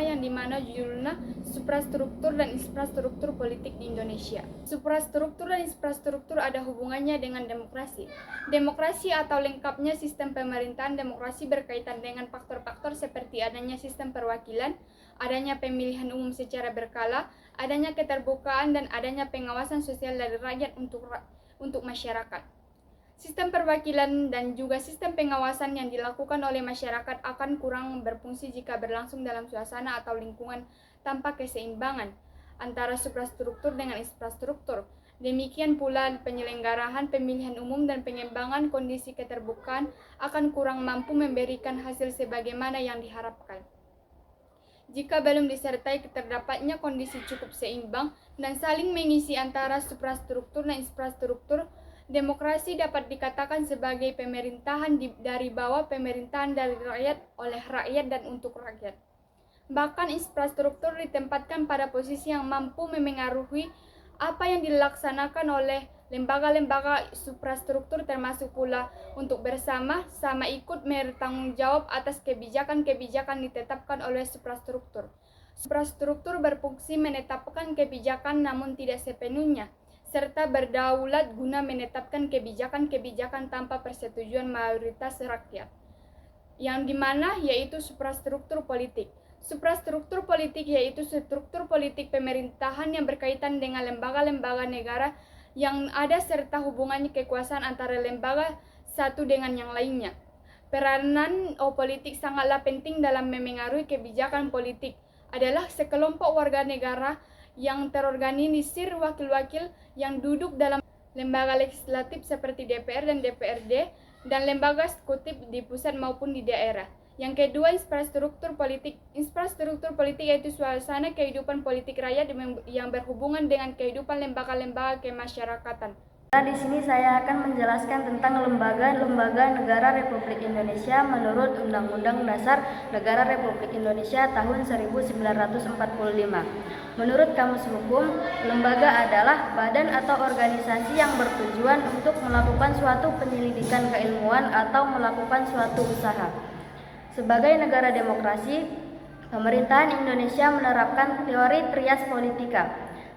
pertama yang dimana judulnya Suprastruktur dan Infrastruktur Politik di Indonesia. Suprastruktur dan infrastruktur ada hubungannya dengan demokrasi. Demokrasi atau lengkapnya sistem pemerintahan demokrasi berkaitan dengan faktor-faktor seperti adanya sistem perwakilan, adanya pemilihan umum secara berkala, adanya keterbukaan dan adanya pengawasan sosial dari rakyat untuk masyarakat. Sistem perwakilan dan juga sistem pengawasan yang dilakukan oleh masyarakat akan kurang berfungsi jika berlangsung dalam suasana atau lingkungan tanpa keseimbangan antara suprastruktur dengan infrastruktur. Demikian pula penyelenggaraan pemilihan umum dan pengembangan kondisi keterbukaan akan kurang mampu memberikan hasil sebagaimana yang diharapkan. Jika belum disertai terdapatnya kondisi cukup seimbang dan saling mengisi antara suprastruktur dan infrastruktur, demokrasi dapat dikatakan sebagai pemerintahan dari bawah, pemerintahan dari rakyat, oleh rakyat, dan untuk rakyat. Bahkan infrastruktur ditempatkan pada posisi yang mampu memengaruhi apa yang dilaksanakan oleh lembaga-lembaga suprastruktur, termasuk pula untuk bersama-sama ikut bertanggung jawab atas kebijakan-kebijakan ditetapkan oleh suprastruktur. Suprastruktur berfungsi menetapkan kebijakan namun tidak sepenuhnya, serta berdaulat guna menetapkan kebijakan-kebijakan tanpa persetujuan mayoritas rakyat, yang dimana yaitu suprastruktur politik. Suprastruktur politik yaitu struktur politik pemerintahan yang berkaitan dengan lembaga-lembaga negara yang ada serta hubungannya kekuasaan antara lembaga satu dengan yang lainnya. Peranan politik sangatlah penting dalam memengaruhi kebijakan politik. Adalah sekelompok warga negara yang terorganisir wakil-wakil yang duduk dalam lembaga legislatif seperti DPR dan DPRD dan lembaga eksekutif di pusat maupun di daerah. Yang kedua, infrastruktur politik. Infrastruktur politik yaitu suasana kehidupan politik rakyat yang berhubungan dengan kehidupan lembaga-lembaga kemasyarakatan. Di sini saya akan menjelaskan tentang lembaga-lembaga negara Republik Indonesia menurut Undang-Undang Dasar Negara Republik Indonesia tahun 1945. Menurut Kamus Hukum, lembaga adalah badan atau organisasi yang bertujuan untuk melakukan suatu penyelidikan keilmuan atau melakukan suatu usaha. Sebagai negara demokrasi, pemerintahan Indonesia menerapkan teori trias politika.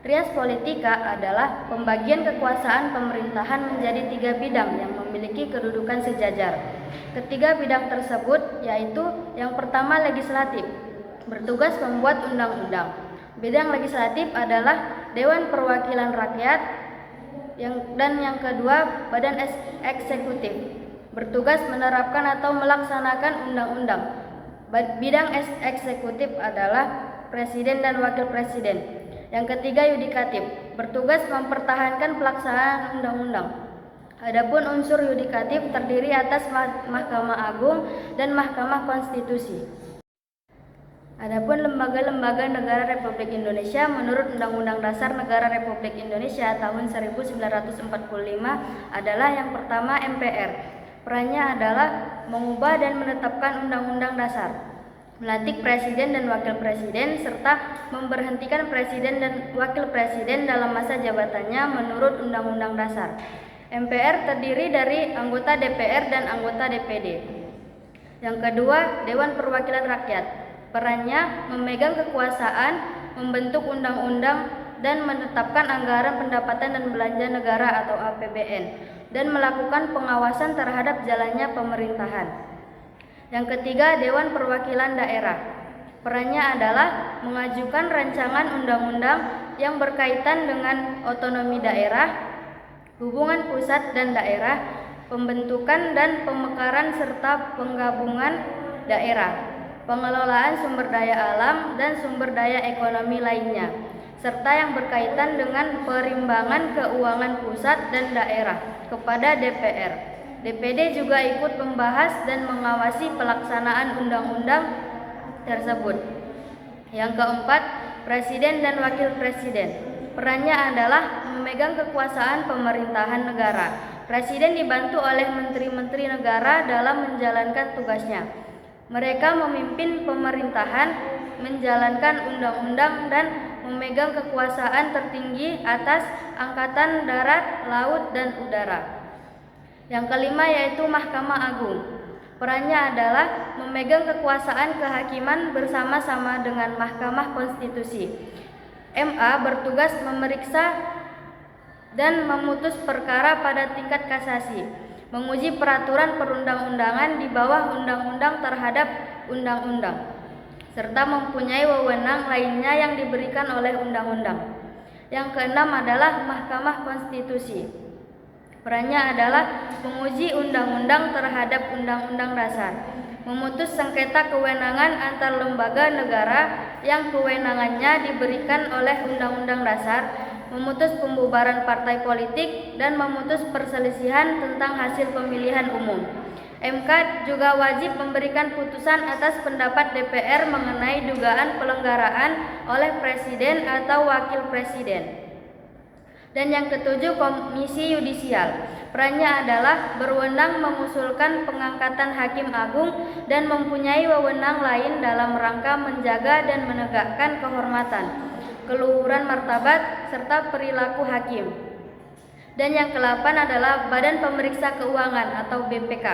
Trias politika adalah pembagian kekuasaan pemerintahan menjadi 3 bidang yang memiliki kedudukan sejajar. Ketiga bidang tersebut yaitu yang pertama legislatif, bertugas membuat undang-undang. Bidang legislatif adalah Dewan Perwakilan Rakyat, dan yang kedua Badan Eksekutif, bertugas menerapkan atau melaksanakan undang-undang. Bidang eksekutif adalah Presiden dan Wakil Presiden. Yang ketiga yudikatif, bertugas mempertahankan pelaksanaan undang-undang. Adapun unsur yudikatif terdiri atas Mahkamah Agung dan Mahkamah Konstitusi. Adapun lembaga-lembaga negara Republik Indonesia menurut Undang-Undang Dasar Negara Republik Indonesia tahun 1945 adalah yang pertama MPR. Perannya adalah mengubah dan menetapkan undang-undang dasar, melantik presiden dan wakil presiden, serta memberhentikan presiden dan wakil presiden dalam masa jabatannya menurut Undang-Undang Dasar. MPR terdiri dari anggota DPR dan anggota DPD. Yang kedua, Dewan Perwakilan Rakyat. Perannya memegang kekuasaan, membentuk undang-undang, dan menetapkan anggaran pendapatan dan belanja negara atau APBN, dan melakukan pengawasan terhadap jalannya pemerintahan. Yang ketiga, Dewan Perwakilan Daerah. Perannya adalah mengajukan rancangan undang-undang yang berkaitan dengan otonomi daerah, hubungan pusat dan daerah, pembentukan dan pemekaran serta penggabungan daerah, pengelolaan sumber daya alam dan sumber daya ekonomi lainnya, serta yang berkaitan dengan perimbangan keuangan pusat dan daerah kepada DPR. DPD juga ikut membahas dan mengawasi pelaksanaan undang-undang tersebut. Yang keempat, Presiden dan Wakil Presiden. Perannya adalah memegang kekuasaan pemerintahan negara. Presiden dibantu oleh menteri-menteri negara dalam menjalankan tugasnya. Mereka memimpin pemerintahan, menjalankan undang-undang, dan memegang kekuasaan tertinggi atas angkatan darat, laut, dan udara. Yang kelima yaitu Mahkamah Agung. Perannya adalah memegang kekuasaan kehakiman bersama-sama dengan Mahkamah Konstitusi. MA bertugas memeriksa dan memutus perkara pada tingkat kasasi, menguji peraturan perundang-undangan di bawah undang-undang terhadap undang-undang, serta mempunyai wewenang lainnya yang diberikan oleh undang-undang. Yang keenam adalah Mahkamah Konstitusi. Perannya adalah menguji undang-undang terhadap undang-undang dasar, memutus sengketa kewenangan antar lembaga negara yang kewenangannya diberikan oleh undang-undang dasar, memutus pembubaran partai politik, dan memutus perselisihan tentang hasil pemilihan umum. MK juga wajib memberikan putusan atas pendapat DPR mengenai dugaan pelanggaran oleh presiden atau wakil presiden. Dan yang ketujuh, Komisi Yudisial. Perannya adalah berwenang mengusulkan pengangkatan hakim agung dan mempunyai wewenang lain dalam rangka menjaga dan menegakkan kehormatan, keluhuran martabat, serta perilaku hakim. Dan yang ke-8 adalah Badan Pemeriksa Keuangan atau BPK.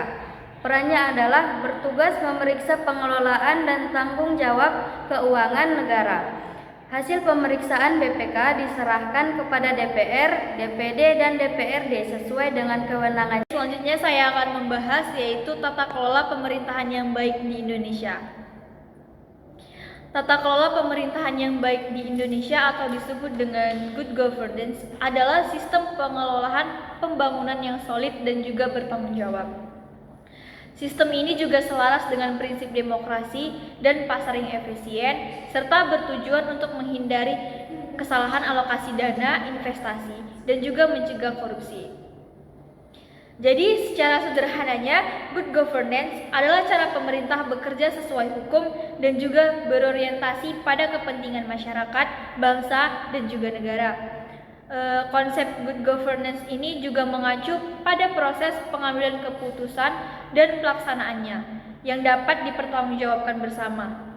Perannya adalah bertugas memeriksa pengelolaan dan tanggung jawab keuangan negara. Hasil pemeriksaan BPK diserahkan kepada DPR, DPD, dan DPRD sesuai dengan kewenangan. Selanjutnya saya akan membahas yaitu tata kelola pemerintahan yang baik di Indonesia. Tata kelola pemerintahan yang baik di Indonesia atau disebut dengan good governance adalah sistem pengelolaan pembangunan yang solid dan juga bertanggung jawab. Sistem ini juga selaras dengan prinsip demokrasi dan pasar yang efisien, serta bertujuan untuk menghindari kesalahan alokasi dana, investasi, dan juga mencegah korupsi. Jadi secara sederhananya, good governance adalah cara pemerintah bekerja sesuai hukum dan juga berorientasi pada kepentingan masyarakat, bangsa, dan juga negara. Konsep good governance ini juga mengacu pada proses pengambilan keputusan dan pelaksanaannya yang dapat dipertanggungjawabkan bersama.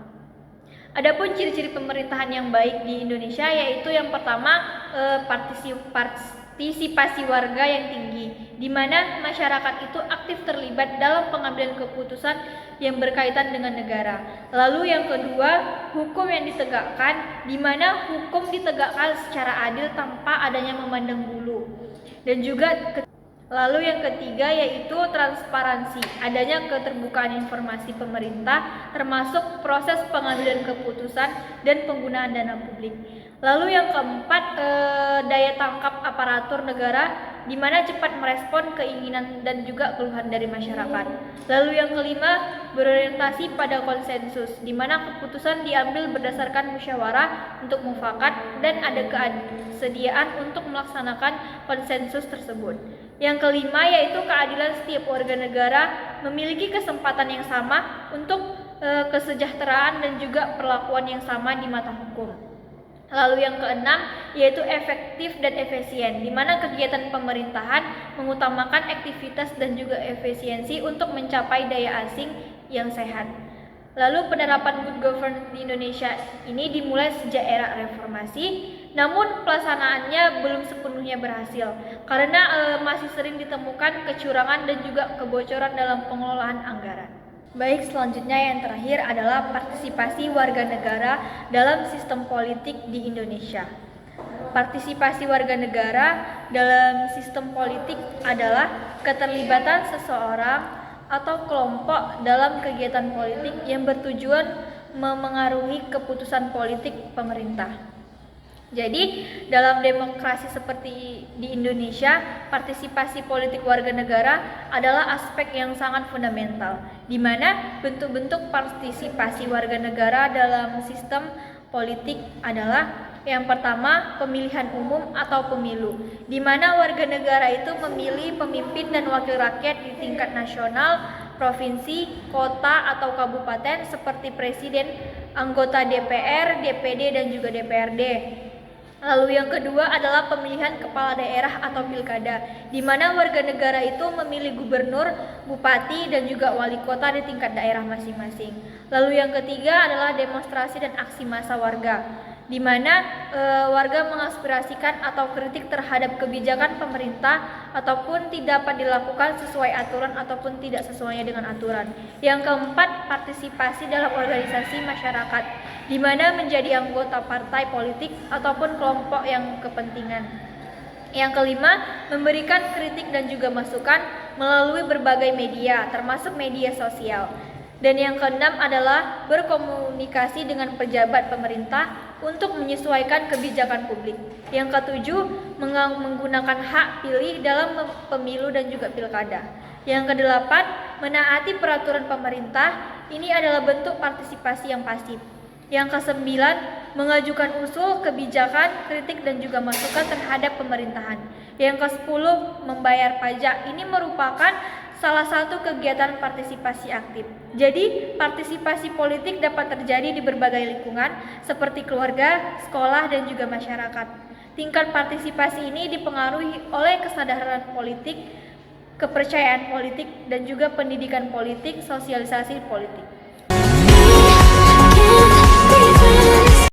Adapun ciri-ciri pemerintahan yang baik di Indonesia yaitu yang pertama partisipasi warga yang tinggi, di mana masyarakat itu aktif terlibat dalam pengambilan keputusan yang berkaitan dengan negara. Lalu yang kedua, hukum yang ditegakkan, di mana hukum ditegakkan secara adil tanpa adanya memandang bulu. Dan juga lalu yang ketiga yaitu transparansi, adanya keterbukaan informasi pemerintah termasuk proses pengambilan keputusan dan penggunaan dana publik. Lalu yang keempat, daya tangkap aparatur negara, di mana cepat merespon keinginan dan juga keluhan dari masyarakat. Lalu yang kelima, berorientasi pada konsensus, di mana keputusan diambil berdasarkan musyawarah untuk mufakat dan ada kesediaan untuk melaksanakan konsensus tersebut. Yang kelima yaitu keadilan, setiap warga negara memiliki kesempatan yang sama untuk kesejahteraan dan juga perlakuan yang sama di mata hukum. Lalu yang keenam yaitu efektif dan efisien, di mana kegiatan pemerintahan mengutamakan aktivitas dan juga efisiensi untuk mencapai daya asing yang sehat. Lalu penerapan good governance di Indonesia ini dimulai sejak era reformasi, namun pelaksanaannya belum sepenuhnya berhasil karena masih sering ditemukan kecurangan dan juga kebocoran dalam pengelolaan anggaran. Baik, selanjutnya yang terakhir adalah partisipasi warga negara dalam sistem politik di Indonesia. Partisipasi warga negara dalam sistem politik adalah keterlibatan seseorang atau kelompok dalam kegiatan politik yang bertujuan memengaruhi keputusan politik pemerintah. Jadi, dalam demokrasi seperti di Indonesia, partisipasi politik warga negara adalah aspek yang sangat fundamental, di mana bentuk-bentuk partisipasi warga negara dalam sistem politik adalah yang pertama, pemilihan umum atau pemilu, di mana warga negara itu memilih pemimpin dan wakil rakyat di tingkat nasional, provinsi, kota, atau kabupaten seperti presiden, anggota DPR, DPD, dan juga DPRD. Lalu yang kedua adalah pemilihan kepala daerah atau pilkada, di mana warga negara itu memilih gubernur, bupati, dan juga wali kota di tingkat daerah masing-masing. Lalu yang ketiga adalah demonstrasi dan aksi massa warga, di mana warga mengaspirasikan atau kritik terhadap kebijakan pemerintah ataupun tidak dapat dilakukan sesuai aturan ataupun tidak sesuai dengan aturan. Yang keempat, partisipasi dalam organisasi masyarakat, di mana menjadi anggota partai politik ataupun kelompok yang kepentingan. Yang kelima, memberikan kritik dan juga masukan melalui berbagai media, termasuk media sosial. Dan yang keenam adalah berkomunikasi dengan pejabat pemerintah untuk menyesuaikan kebijakan publik. Yang ketujuh, menggunakan hak pilih dalam pemilu dan juga pilkada. Yang kedelapan, menaati peraturan pemerintah. Ini adalah bentuk partisipasi yang pasif. Yang kesembilan, mengajukan usul, kebijakan, kritik dan juga masukan terhadap pemerintahan. Yang kesepuluh, membayar pajak. Ini merupakan salah satu kegiatan partisipasi aktif. Jadi, partisipasi politik dapat terjadi di berbagai lingkungan seperti keluarga, sekolah dan juga masyarakat. Tingkat partisipasi ini dipengaruhi oleh kesadaran politik, kepercayaan politik dan juga pendidikan politik, sosialisasi politik.